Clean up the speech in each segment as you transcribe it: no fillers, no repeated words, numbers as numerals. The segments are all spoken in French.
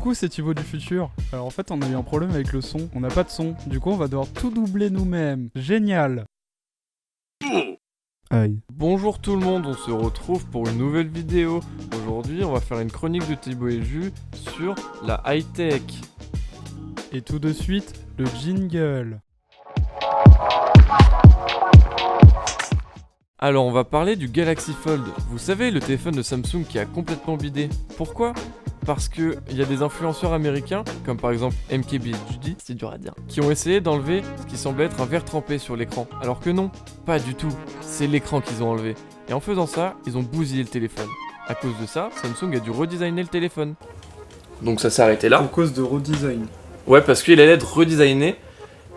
Coucou, c'est Thibaut du futur. Alors en fait, on a eu un problème avec le son. On n'a pas de son. Du coup, on va devoir tout doubler nous-mêmes. Génial. Aïe. Bonjour tout le monde, on se retrouve pour une nouvelle vidéo. Aujourd'hui, on va faire une chronique de Thibaut et Jus sur la high-tech. Et tout de suite, le jingle. Alors, on va parler du Galaxy Fold. Vous savez, le téléphone de Samsung qui a complètement bidé. Pourquoi ? Parce que il y a des influenceurs américains, comme par exemple MKBHD, c'est dur à dire, qui ont essayé d'enlever ce qui semblait être un verre trempé sur l'écran. Alors que non, pas du tout. C'est l'écran qu'ils ont enlevé. Et en faisant ça, ils ont bousillé le téléphone. À cause de ça, Samsung a dû redesigner le téléphone. Donc ça s'est arrêté là. À cause de redesign. Ouais, parce qu'il allait être redesigné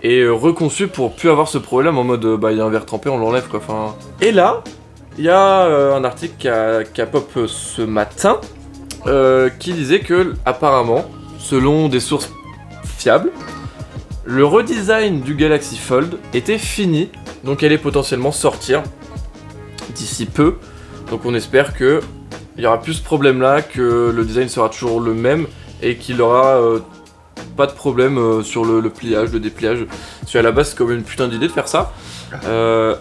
et reconçu pour plus avoir ce problème en mode il y a un verre trempé, on l'enlève quoi. Enfin... Et là, il y a un article qui a pop ce matin qui disait que, apparemment, selon des sources fiables, le redesign du Galaxy Fold était fini, donc elle allait potentiellement sortir d'ici peu. Donc on espère que il y aura plus ce problème là, que le design sera toujours le même et qu'il aura pas de problème sur le pliage, le dépliage. Parce qu'à la base c'est quand même une putain d'idée de faire ça.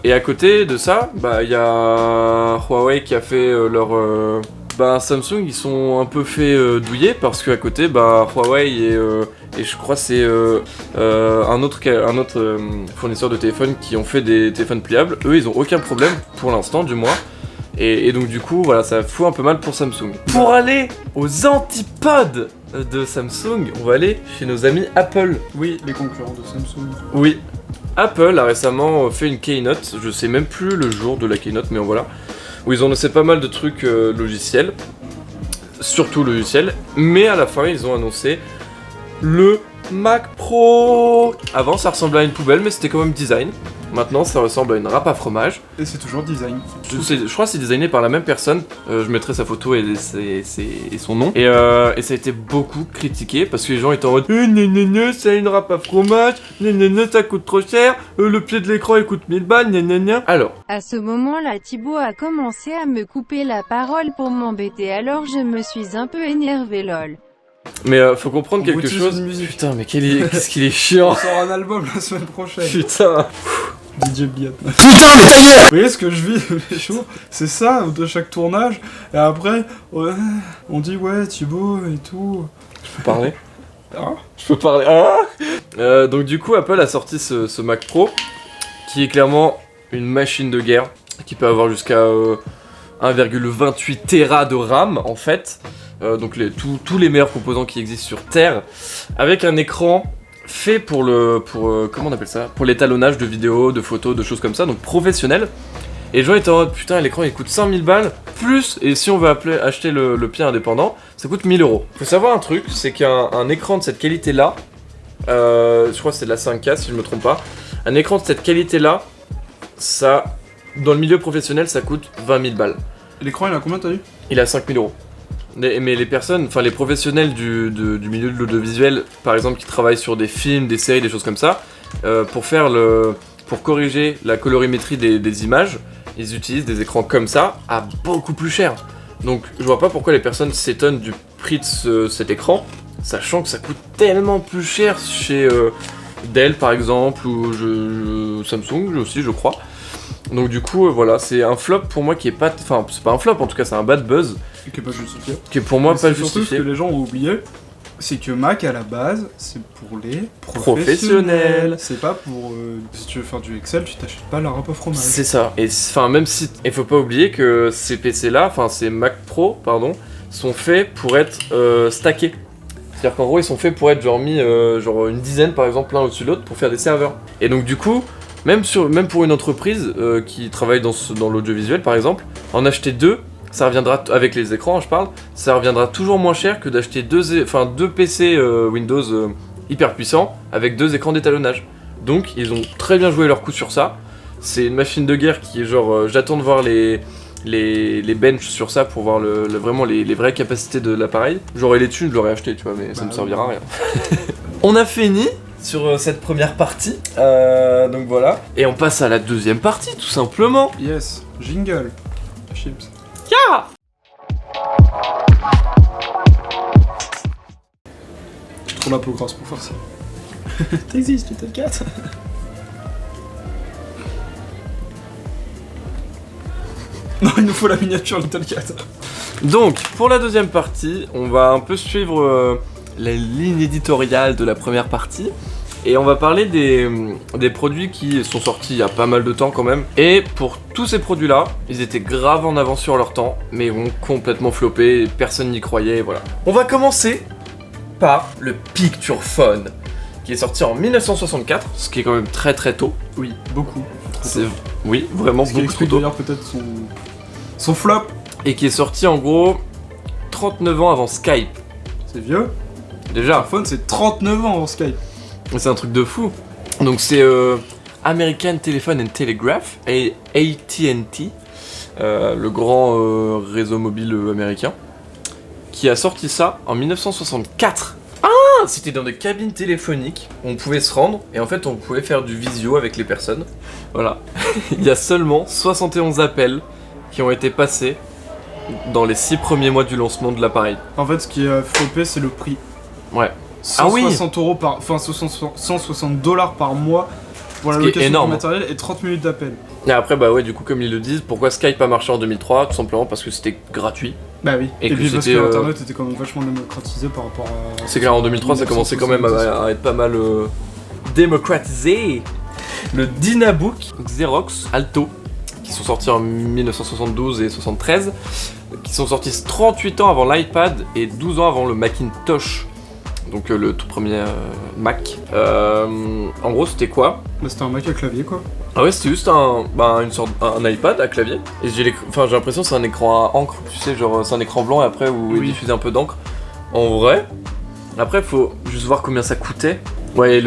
Et à côté de ça, il y a Huawei qui a fait leur... Samsung ils sont un peu fait douiller parce qu'à côté Huawei et je crois c'est un autre fournisseur de téléphones qui ont fait des téléphones pliables. Eux ils ont aucun problème pour l'instant du moins. Et donc du coup voilà, ça fout un peu mal pour Samsung. Pour aller aux antipodes de Samsung, on va aller chez nos amis Apple. Oui, les concurrents de Samsung. Oui, Apple a récemment fait une keynote, je sais même plus le jour de la keynote mais voilà, où ils ont annoncé pas mal de trucs logiciels, surtout logiciels, mais à la fin ils ont annoncé le Mac Pro. Avant ça ressemblait à une poubelle mais c'était quand même design. Maintenant ça ressemble à une râpe à fromage. Et c'est toujours design. Je crois que c'est designé par la même personne. Je mettrai sa photo et son nom. Et ça a été beaucoup critiqué parce que les gens étaient en mode c'est une râpe à fromage, ça coûte trop cher, le pied de l'écran il coûte 1000 balles, Alors, à ce moment-là, Thibaut a commencé à me couper la parole pour m'embêter, alors je me suis un peu énervé lol. Mais faut comprendre quelque chose. Putain, mais qu'est-ce qu'il est chiant. On sort un album la semaine prochaine. Putain. DJ Biat. Putain, mais ta gueule. Vous voyez ce que je vis les jours, c'est ça de chaque tournage. Et après, ouais, on dit ouais Thibaut et tout. Je peux parler. Hein? Je peux parler. Donc du coup, Apple a sorti ce Mac Pro qui est clairement une machine de guerre qui peut avoir jusqu'à 1,28 Tera de RAM en fait. Donc tous les meilleurs composants qui existent sur Terre, avec un écran fait pour comment on appelle ça, pour l'étalonnage de vidéos, de photos, de choses comme ça, donc professionnel. Et les gens étaient en mode putain l'écran il coûte 5000 balles plus, et si on veut acheter le pied indépendant ça coûte 1000 euros. Faut savoir un truc, c'est qu'un écran de cette qualité là, je crois que c'est de la 5K si je me trompe pas, un écran de cette qualité là, ça dans le milieu professionnel ça coûte 20 000 balles. L'écran il a combien t'as vu? Il a 5000 euros. Mais les personnes, enfin les professionnels du milieu de l'audiovisuel, par exemple qui travaillent sur des films, des séries, des choses comme ça, pour corriger la colorimétrie des images, ils utilisent des écrans comme ça à beaucoup plus cher. Donc je vois pas pourquoi les personnes s'étonnent du prix de cet écran, sachant que ça coûte tellement plus cher chez Dell par exemple, ou Samsung aussi je crois. Donc du coup voilà, c'est un flop pour moi qui est pas... Enfin c'est pas un flop en tout cas, c'est un bad buzz. Qui est pas justifié. Qui est pour moi pas justifié. Surtout ce que les gens ont oublié, c'est que Mac à la base, c'est pour les professionnels. C'est pas pour... si tu veux faire du Excel, tu t'achètes pas la râpe au fromage. C'est ça. Et enfin même si... Il faut pas oublier que ces PC là, enfin ces Mac Pro, pardon, sont faits pour être stackés. C'est-à-dire qu'en gros ils sont faits pour être genre mis genre une dizaine par exemple l'un au-dessus de l'autre pour faire des serveurs. Et donc du coup... Même pour une entreprise qui travaille dans l'audiovisuel par exemple, en acheter deux, ça reviendra, avec les écrans je parle, ça reviendra toujours moins cher que d'acheter deux PC Windows hyper puissants avec deux écrans d'étalonnage. Donc ils ont très bien joué leur coup sur ça. C'est une machine de guerre qui est genre, j'attends de voir les benches sur ça pour voir vraiment les vraies capacités de l'appareil. J'aurais les thunes, je l'aurais acheté tu vois, mais ça me servira à rien. On a fini sur cette première partie, donc voilà. Et on passe à la deuxième partie, tout simplement. Yes, jingle. Chips. Yeah. ma peau grasse pour faire ça. T'existes, Little Cat. Non, il nous faut la miniature Little Cat. Donc, pour la deuxième partie, on va un peu suivre la ligne éditoriale de la première partie. Et on va parler des produits qui sont sortis il y a pas mal de temps quand même. Et pour tous ces produits-là, ils étaient grave en avance sur leur temps, mais ont complètement floppé, personne n'y croyait, voilà. On va commencer par le Picture Phone, qui est sorti en 1964, ce qui est quand même très très tôt. Oui, beaucoup. Oui, vraiment Ce qui beaucoup trop explique tôt. d'ailleurs peut-être son flop. Et qui est sorti en gros 39 ans avant Skype. C'est vieux. Déjà, iPhone, c'est 39 ans avant Skype. c'est un truc de fou. Donc c'est American Telephone and Telegraph, et AT&T, le grand réseau mobile américain, qui a sorti ça en 1964. Ah, c'était dans des cabines téléphoniques, on pouvait se rendre, et en fait on pouvait faire du visio avec les personnes. Voilà. Il y a seulement 71 appels qui ont été passés dans les 6 premiers mois du lancement de l'appareil. En fait, ce qui a flopé, c'est le prix. Ouais. 160 euros par... Enfin, 160 dollars par mois pour la Ce qui est location du énorme. matériel et 30 minutes d'appel. Et après, bah ouais, du coup, comme ils le disent, pourquoi Skype a marché en 2003? Tout simplement parce que c'était gratuit. Bah oui. Et Et, que puis parce c'était, que Internet était quand même vachement démocratisé par rapport à... C'est clair, en 2003, ça commençait quand même à être pas mal démocratisé. Le Dynabook Xerox Alto, qui sont sortis en 1972 et 73, qui sont sortis 38 ans avant l'iPad et 12 ans avant le Macintosh. Donc le tout premier Mac. En gros, c'était quoi? Bah, c'était un Mac à clavier, quoi. Ah ouais, c'était juste une sorte un iPad à clavier. Et j'ai l'impression que c'est un écran à encre, tu sais, genre c'est un écran blanc et après où il Oui. diffuse un peu d'encre. En vrai. Après, faut juste voir combien ça coûtait. Ouais,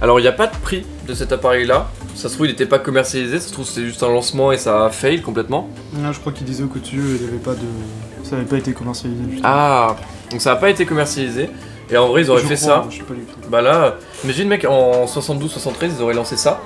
alors il n'y a pas de prix de cet appareil-là. Ça se trouve, il n'était pas commercialisé. Ça se trouve, c'était juste un lancement et ça a fail complètement. Ah, je crois qu'il disait qu'au-dessus, il y avait pas de... Ça avait pas été commercialisé. Juste. Ah, donc ça n'a pas été commercialisé. Et en vrai, ils auraient Je fait crois, ça. Je sais pas du tout. Bah là, imagine mec, en 72-73, ils auraient lancé ça.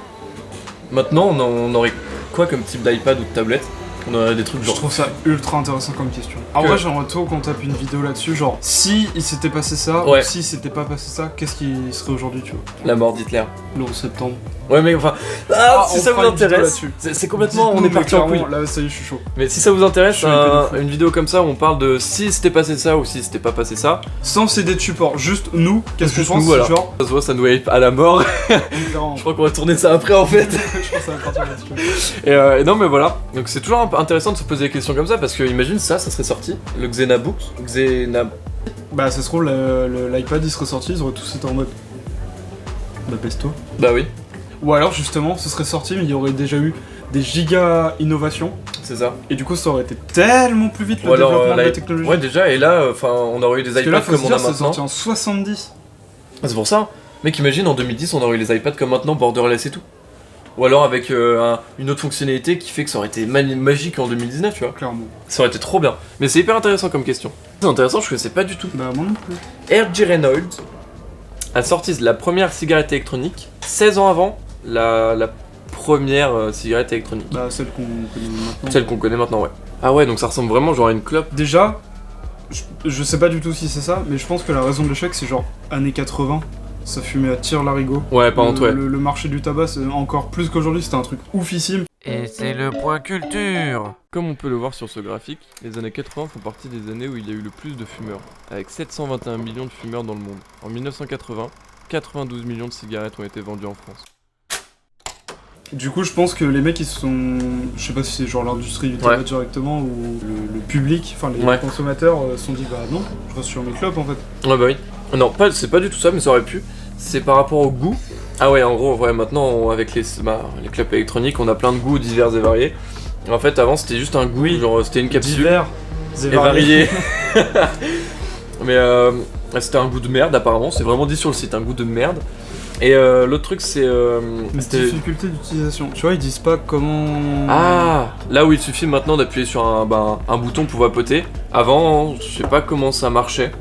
Maintenant, on aurait quoi comme type d'iPad ou de tablette? On aurait des trucs Je genre... trouve ça ultra intéressant comme question. En Que- vrai, j'aimerais trop qu'on tape une vidéo là-dessus, genre, si il s'était passé ça, Ouais. ou si s'était pas passé ça, qu'est-ce qui serait aujourd'hui, tu vois? La mort d'Hitler. Le 11 septembre. Ouais mais enfin... si on ça vous fera une vidéo intéresse, là-dessus. c'est complètement... Dites-nous, On est mais parti en couille. clairement, là, ça y est, je suis chaud. Mais si ça vous intéresse, Je suis épais de fou. une vidéo comme ça où on parle de si c'était passé ça ou si c'était pas passé ça. Sans CD de support, juste nous, qu'est-ce qu'on Juste pense, nous, voilà. genre, Ça se voit, ça nous hype à la mort. clairement. Je crois qu'on va tourner ça après en fait. Je pense que ça va partir là-dessus. Et non mais voilà, donc c'est toujours un peu intéressant de se poser des questions comme ça parce que imagine ça serait sorti, le Xenabook, Bah, ça se trouve, l'iPad il serait sorti, ils auraient tous été en mode. Bah, pesto. Bah oui, Ou alors, justement, ce serait sorti, mais il y aurait déjà eu des giga innovations, c'est ça. et du coup, ça aurait été tellement plus vite le Ou alors, développement de la l'i- technologie. Ouais déjà, et là, enfin, on aurait eu des Parce que là, iPads faut se comme on a dire, c'est maintenant. sorti en 70. Ah, c'est pour ça. Mec, imagine en 2010, on aurait eu les iPads comme maintenant, borderless et tout. Ou alors avec une autre fonctionnalité qui fait que ça aurait été magique en 2019, tu vois. Clairement. Ça aurait été trop bien. Mais c'est hyper intéressant comme question. C'est intéressant, je connaissais pas du tout. Bah, moi non plus. R.J. Reynolds a sorti la première cigarette électronique 16 ans avant la première cigarette électronique. Bah, celle qu'on connaît maintenant. Celle qu'on connaît maintenant, ouais. Ah ouais, donc ça ressemble vraiment genre à une clope. Déjà, je sais pas du tout si c'est ça, mais je pense que la raison de l'échec, c'est genre années 80. Ça fumait à tir-larigot. Ouais, par contre, ouais. Le marché du tabac, c'est encore plus qu'aujourd'hui, c'était un truc oufissime. Et c'est le point culture. Comme on peut le voir sur ce graphique, les années 80 font partie des années où il y a eu le plus de fumeurs, avec 721 millions de fumeurs dans le monde. En 1980, 92 millions de cigarettes ont été vendues en France. Du coup, je pense que les mecs, ils se sont. Je sais pas si c'est genre l'industrie du tabac Ouais. directement ou le public, enfin les Ouais. consommateurs se sont dit bah non, je reste sur mes clopes en fait. Ouais, bah oui. Non, c'est pas du tout ça, mais ça aurait pu. C'est par rapport au goût. Ah ouais, en gros, ouais, maintenant, avec les clopes électroniques, on a plein de goûts divers et variés. En fait, avant, c'était juste un goût, Oui. genre, c'était une capsule. Divers Et varié. Mais c'était un goût de merde, apparemment. C'est vraiment dit sur le site, un goût de merde. Et l'autre truc, c'est. c'était- Difficulté d'utilisation. Tu vois, ils disent pas comment. Ah, là où il suffit maintenant d'appuyer sur un bouton pour vapoter. Avant, je sais pas comment ça marchait.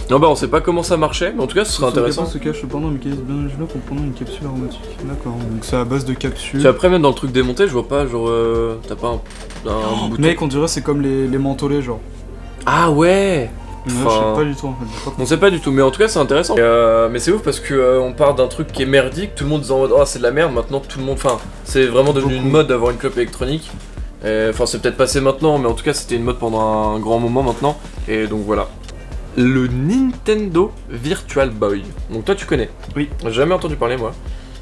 Non, bah on sait pas comment ça marchait, mais en tout cas ce serait intéressant. se cache pendant un mécanisme bien gelé pendant une capsule aromatique. D'accord, donc c'est à base de capsules. Puis après, même dans le truc démonté, je vois pas, genre, t'as pas un bouton. Mec, on dirait c'est comme les mentholés, genre. Ah ouais. Je sais pas du tout en fait. On sait pas du tout, mais en tout cas c'est intéressant. Mais c'est ouf parce que on part d'un truc qui est merdique, tout le monde disant oh c'est de la merde, maintenant tout le monde. Enfin, c'est vraiment devenu une mode d'avoir une clope électronique. Enfin, c'est peut-être passé maintenant, mais en tout cas c'était une mode pendant un grand moment maintenant. Et donc voilà. Le Nintendo Virtual Boy. Donc toi tu connais? Oui. J'ai jamais entendu parler moi.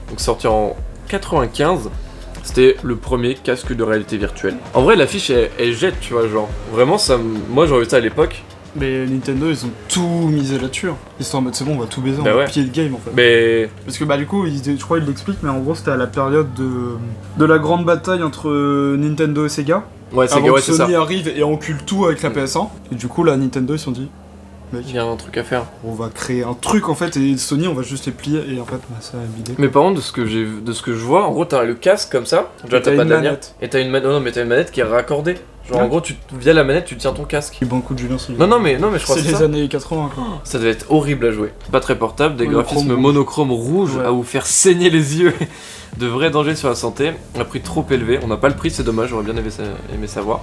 Donc sorti en 95. C'était le premier casque de réalité virtuelle. En vrai l'affiche elle jette, tu vois, genre. Vraiment ça, moi j'aurais vu ça à l'époque. Mais Nintendo ils ont tout misé là-dessus. Ils sont en mode c'est bon on va tout baiser, on va piller le game en fait. Mais... Parce que bah du coup je crois qu'ils l'expliquent, mais en gros c'était à la période de la grande bataille entre Nintendo et Sega. Ouais, Sega, avant ouais, que c'est ça. Sony arrive et encule tout avec la PS1. Et du coup là Nintendo ils se sont dit mec, il y a un truc à faire. On va créer un truc en fait, et Sony on va juste les plier, et en fait bah, ça a vidé. Mais par contre de ce que je vois, en gros t'as le casque comme ça, déjà t'as pas de manette. Et t'as une manette, non mais t'as une manette qui est raccordée. Genre en gros via la manette tu tiens ton casque. Bon coup de Julien Sylvain. Non mais je crois que c'est les années 80 quoi. Ça devait être horrible à jouer. Pas très portable, des graphismes rouge. monochromes rouges à vous faire saigner les yeux. De vrais dangers sur la santé. Un prix trop élevé, on n'a pas le prix, c'est dommage, j'aurais bien aimé savoir.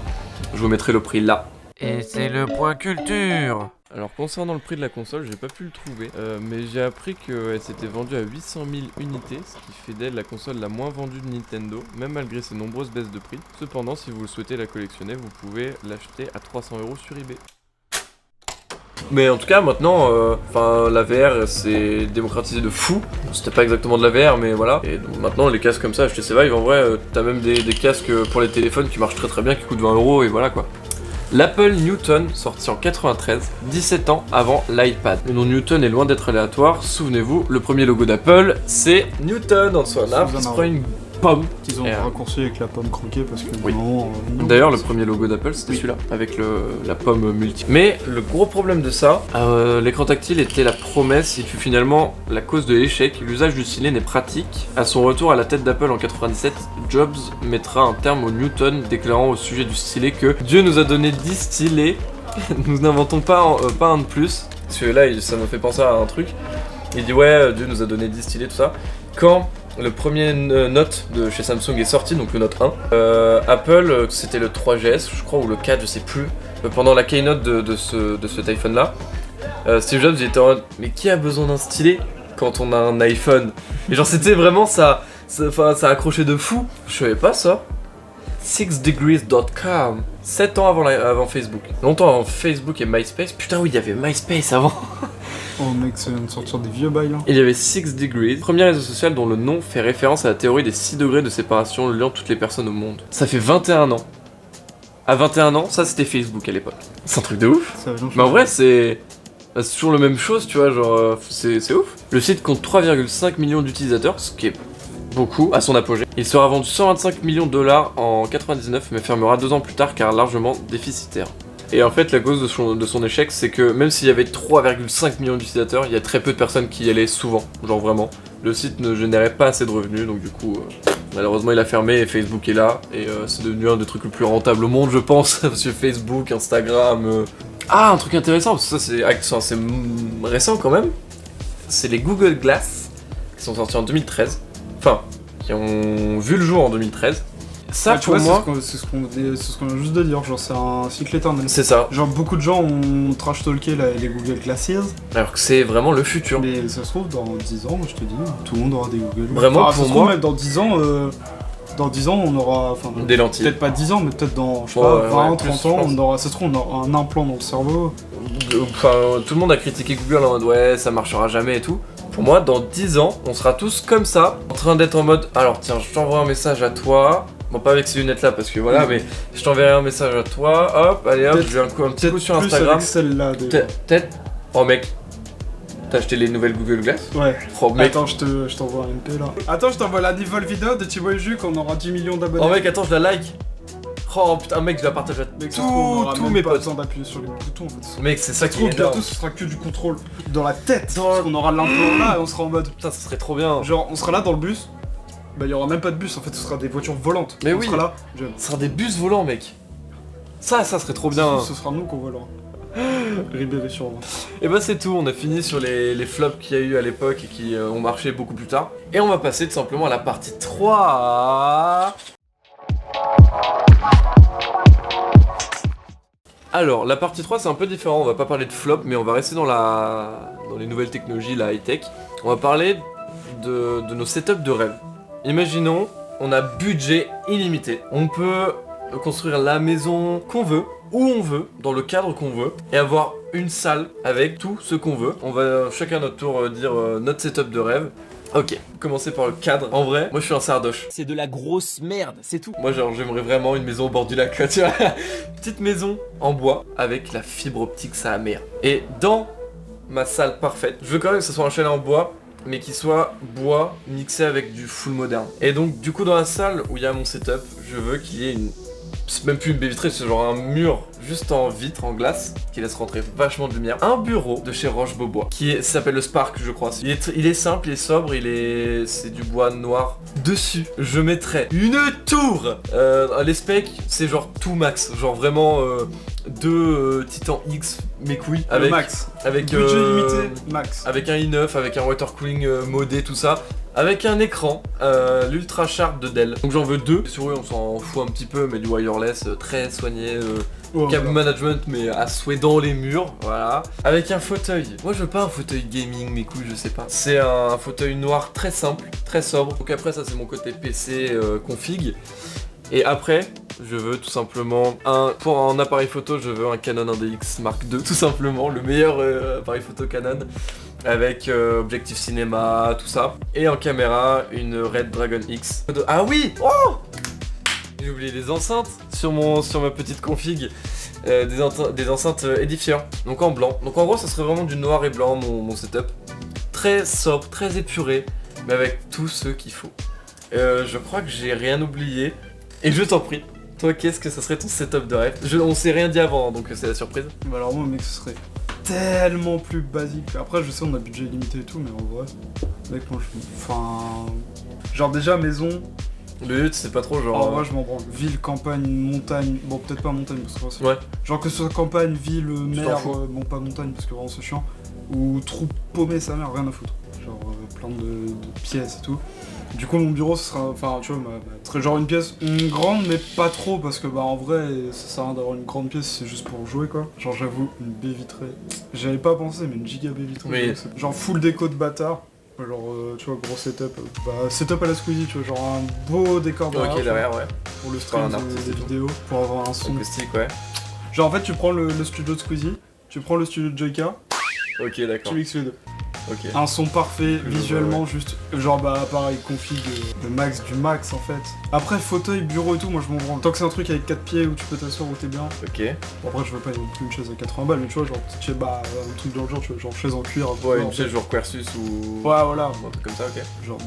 Je vous mettrai le prix là. Et c'est le point culture. Alors concernant le prix de la console, j'ai pas pu le trouver, mais j'ai appris qu'elle s'était vendue à 800 000 unités, ce qui fait d'elle la console la moins vendue de Nintendo, même malgré ses nombreuses baisses de prix. Cependant, si vous souhaitez la collectionner, vous pouvez l'acheter à 300 € sur eBay. Mais en tout cas, maintenant, la VR c'est démocratisé de fou. C'était pas exactement de la VR, mais voilà. Et donc, maintenant, les casques comme ça, HTC Vive, en vrai, t'as même des casques pour les téléphones qui marchent très très bien, qui coûtent 20 € et voilà quoi. L'Apple Newton, sorti en 93, 17 ans avant l'iPad. Le nom Newton est loin d'être aléatoire, souvenez-vous, le premier logo d'Apple, c'est Newton, en dessous un arbre qui se prend une pomme. Ils ont raccourci avec la pomme croquée parce que oui. vraiment... D'ailleurs, le premier logo d'Apple, c'était celui-là, avec la pomme multiple. Mais le gros problème de ça, l'écran tactile était la promesse, et puis finalement, la cause de l'échec, l'usage du stylet n'est pratique. À son retour à la tête d'Apple en 97, Jobs mettra un terme au Newton, déclarant au sujet du stylet que Dieu nous a donné 10 stylets, nous n'inventons pas un de plus. Parce que là, ça me fait penser à un truc. Il dit ouais, Dieu nous a donné 10 stylets, tout ça. Quand le premier Note de chez Samsung est sorti, donc le Note 1, Apple, c'était le 3GS, je crois, ou le 4, je sais plus, pendant la keynote de cet iPhone là, Steve Jobs il était en mode, mais qui a besoin d'un stylet quand on a un iPhone? Et genre c'était vraiment ça accrochait de fou. Je savais pas ça. 6degrees.com, 7 ans avant Facebook. Longtemps avant Facebook et MySpace. Putain oui, il y avait MySpace avant. Oh mec, ça vient de sortir des vieux bails là. Il y avait 6 Degrees, premier réseau social dont le nom fait référence à la théorie des 6 degrés de séparation liant toutes les personnes au monde. Ça fait 21 ans. À 21 ans, ça c'était Facebook à l'époque. C'est un truc de ouf. Mais en vrai c'est toujours la même chose, tu vois, genre c'est ouf. Le site compte 3,5 millions d'utilisateurs, ce qui est beaucoup à son apogée. Il sera vendu 125 millions de dollars en 99 mais fermera 2 ans plus tard car largement déficitaire. Et en fait la cause de son échec c'est que même s'il y avait 3,5 millions d'utilisateurs, il y a très peu de personnes qui y allaient souvent, genre vraiment. Le site ne générait pas assez de revenus donc du coup malheureusement il a fermé et Facebook est là et c'est devenu un des trucs les plus rentables au monde je pense, parce que Facebook, Instagram... Ah, un truc intéressant, parce que ça c'est récent quand même, c'est les Google Glass qui sont sortis en 2013, enfin qui ont vu le jour en 2013. Ça ouais, pour vois, moi, c'est ce qu'on vient juste de dire, genre c'est un cycle éternel. C'est ça. Genre beaucoup de gens ont trash talké les Google Glasses. Alors que c'est vraiment le futur. Mais ça se trouve dans 10 ans, je te dis, tout le monde aura des Google. Vraiment enfin, pour moi, même dans 10 ans, on aura, enfin, des lentilles. Peut-être pas 10 ans, mais peut-être dans, je sais pas, 20, 30 ans, ça se trouve, on aura un implant dans le cerveau. Enfin, tout le monde a critiqué Google en mode ouais, ça marchera jamais et tout. Pour moi, dans 10 ans, on sera tous comme ça, en train d'être en mode alors tiens, je t'envoie un message à toi. Bon, pas avec ces lunettes là parce que voilà, mais je t'enverrai un message à toi, hop, allez hop, je vais un petit coup sur Instagram. Celle-là, peut-être. Oh mec, t'as acheté les nouvelles Google Glass? Ouais. Oh mec. Attends, je t'envoie un MP là. Attends, je t'envoie la nouvelle vidéo de Thibaut et Jules qu'on aura 10 millions d'abonnés. Oh mec, attends, je la like. Oh putain, mec, je la partage à tous mes potes. Besoin d'appuyer sur les boutons en fait. Mec, c'est ça qui est bientôt ce sera que du contrôle dans la tête. Parce qu'on aura l'implant là et on sera en mode. Putain, ça serait trop bien. Genre, on sera là dans le bus. Bah, il y aura même pas de bus en fait, ce sera des voitures volantes. Mais on oui. Sera là. Ce sera des bus volants, mec. Ça serait trop bien. Ce sera nous qu'on volera. Ribéry sur moi. Et bah c'est tout, on a fini sur les flops qu'il y a eu à l'époque et qui ont marché beaucoup plus tard. Et on va passer tout simplement à la partie 3. Alors, la partie 3 c'est un peu différent, on va pas parler de flop, mais on va rester dans les nouvelles technologies, la high-tech. On va parler de nos setups de rêve. Imaginons, on a budget illimité. On peut construire la maison qu'on veut, où on veut, dans le cadre qu'on veut, et avoir une salle avec tout ce qu'on veut. On va chacun à notre tour dire notre setup de rêve. Ok, commencer par le cadre. En vrai, moi je suis un sardoche. C'est de la grosse merde, c'est tout. Moi genre j'aimerais vraiment une maison au bord du lac, tu vois. Petite maison en bois avec la fibre optique sa mère. Et dans ma salle parfaite, je veux quand même que ce soit un chalet en bois, mais qui soit bois mixé avec du full moderne. Et donc du coup dans la salle où il y a mon setup, je veux qu'il y ait une... C'est même plus une baie vitrée, c'est genre un mur juste en vitre, en glace, qui laisse rentrer vachement de lumière. Un bureau de chez Roche-Beaubois, s'appelle le Spark, je crois. Il est simple, il est sobre, c'est du bois noir. Dessus, je mettrais une tour. Les specs, c'est genre tout max, genre vraiment deux Titan X, mes couilles. Avec max. Avec budget limité, max. Avec un i9, avec un water cooling modé, tout ça. Avec un écran, l'Ultra Sharp de Dell. Donc j'en veux 2. Sur eux, on s'en fout un petit peu, mais du wireless très soigné. Câble management, mais à souhait dans les murs. Voilà. Avec un fauteuil. Moi, je veux pas un fauteuil gaming, mes couilles, je sais pas. C'est un fauteuil noir très simple, très sobre. Donc après, ça, c'est mon côté PC config. Et après, je veux tout simplement pour un appareil photo, je veux un Canon 1DX Mark II. Tout simplement, le meilleur appareil photo Canon. Avec objectif cinéma, tout ça. Et en caméra, une Red Dragon X. Ah oui! Oh! J'ai oublié les enceintes sur ma petite config. Des enceintes Edifier, donc en blanc. Donc en gros, ça serait vraiment du noir et blanc mon setup. Très sobre, très épuré, mais avec tout ce qu'il faut. Je crois que j'ai rien oublié. Et je t'en prie, toi, qu'est-ce que ça serait ton setup de rêve? On s'est rien dit avant, donc c'est la surprise. Bah alors moi, mec, ce serait tellement plus basique. Après, je sais, on a budget limité et tout, mais en vrai, mec, moi, genre déjà maison. Le but, c'est pas trop genre. En vrai, je m'en branle. Ville, campagne, montagne. Bon, peut-être pas montagne parce que c'est ouais. Genre que ce soit campagne, ville, mer, bon, pas montagne parce que vraiment c'est chiant. Ou trou paumé, sa mère, rien à foutre. Genre plein de pièces et tout. Du coup, mon bureau, ce sera. Enfin, tu vois, ce serait genre une pièce grande, mais pas trop parce que, bah, en vrai, ça sert à rien d'avoir une grande pièce, c'est juste pour jouer quoi. Genre, j'avoue, une baie vitrée. J'avais pas pensé, mais une giga baie vitrée. Mais... Genre, full déco de bâtard. Genre, tu vois, gros setup. Bah, setup à la Squeezie, tu vois, genre un beau décor derrière. Ok, derrière, ouais. Pour le stream des vidéos, pour avoir un son. Acoustique, ouais. Genre, en fait, tu prends le studio de Squeezie, tu prends le studio de Joyka. Ok, d'accord. Tu mixes les deux. Okay. Un son parfait, visuellement, juste genre bah pareil, config le max du max en fait. Après fauteuil, bureau et tout, moi je m'en branle. Tant que c'est un truc avec 4 pieds où tu peux t'asseoir où t'es bien. Ok. Bon, après je veux pas non plus une chaise à 80 balles, mais tu vois genre un truc dans le genre, tu vois, genre chaise en cuir. Ouais, une chaise genre Quercus ou... Ouais voilà. Un truc comme ça, ok. Genre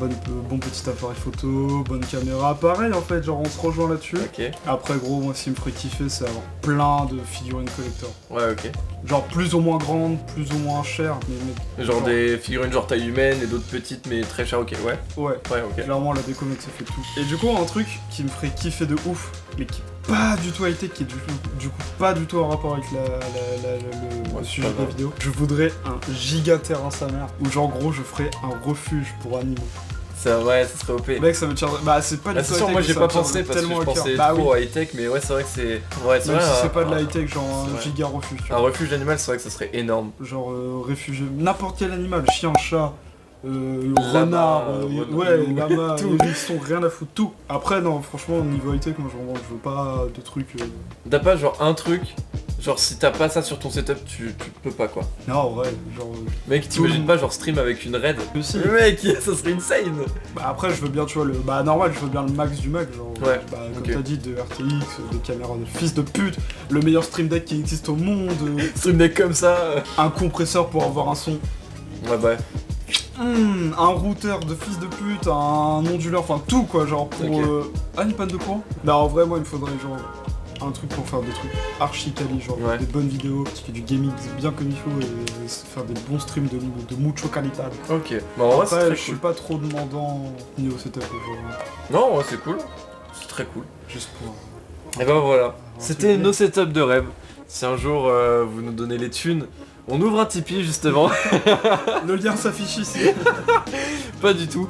bon petit appareil photo, bonne caméra, pareil en fait, genre on se rejoint là-dessus. Ok. Après gros, moi ce qui me ferait kiffer c'est avoir plein de figurines collector. Ouais, ok. Genre plus ou moins grandes, plus ou moins chères, mais genre des figurines genre taille humaine et d'autres petites mais très chères, ok, ouais. Ouais, ok. Clairement la déco mec ça fait tout. Et du coup un truc qui me ferait kiffer de ouf, mais qui est pas du tout high-tech, qui est du coup pas du tout en rapport avec le sujet de la vidéo. Je voudrais un giga terrain sa mère, où genre gros je ferais un refuge pour animaux. Ouais, ça serait OP. Mec, ça me tiendrait. Bah, c'est pas du tout high-tech. Moi, j'ai pas pensé parce que je pensais trop high-tech, mais ouais, c'est vrai que c'est. Ouais, c'est vrai. Si c'est pas de la high-tech, genre un giga refuge. Un refuge d'animal, c'est vrai que ça serait énorme. Genre, réfugié. N'importe quel animal, chien, chat, renard, lama, hérisson, rien à foutre, tout. Après, non, franchement, au niveau high-tech, moi, je veux pas de trucs. T'as pas genre un truc. Genre si t'as pas ça sur ton setup, tu peux pas quoi. Non, ouais, genre... Mec, t'imagines pas genre stream avec une raid? Si. Mec, ça serait insane. Bah après, je veux bien, tu vois, bah normal, je veux bien le max du max, genre... Ouais, bah comme t'as dit, de RTX, des caméras de fils de pute, le meilleur stream deck qui existe au monde... Stream deck comme ça... Un compresseur pour avoir un son... Ouais, bah... un routeur de fils de pute, un onduleur, enfin tout quoi, genre pour... une panne de courant? Bah en vrai, moi, il me faudrait genre... un truc pour faire des trucs archi quali, genre des bonnes vidéos, qui fait du gaming bien comme il faut et faire des bons streams de mucho qualité. Ok, bah en vrai c'est très cool. Je suis pas trop demandant niveau setup. Non, ouais, c'est cool, c'est très cool. Juste pour... Et bah voilà, c'était nos setups de rêve. Si un jour vous nous donnez les thunes, on ouvre un Tipeee justement. Le lien s'affiche ici. Pas du tout.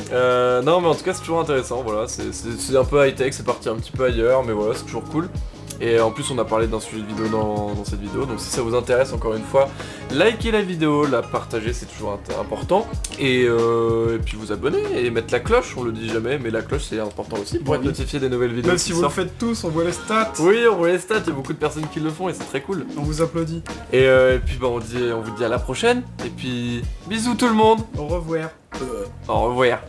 Non mais en tout cas c'est toujours intéressant, voilà, c'est un peu high-tech, c'est parti un petit peu ailleurs, mais voilà, c'est toujours cool. Et en plus on a parlé d'un sujet de vidéo dans cette vidéo, donc si ça vous intéresse encore une fois, likez la vidéo, la partagez, c'est toujours important. Et puis vous abonner et mettre la cloche, on le dit jamais, mais la cloche c'est important aussi pour être notifié des nouvelles vidéos. Même si vous le faites tous, on voit les stats. Oui, on voit les stats, il y a beaucoup de personnes qui le font et c'est très cool. On vous applaudit. Et puis bah, on vous dit à la prochaine, et puis bisous tout le monde. Au revoir. Au revoir.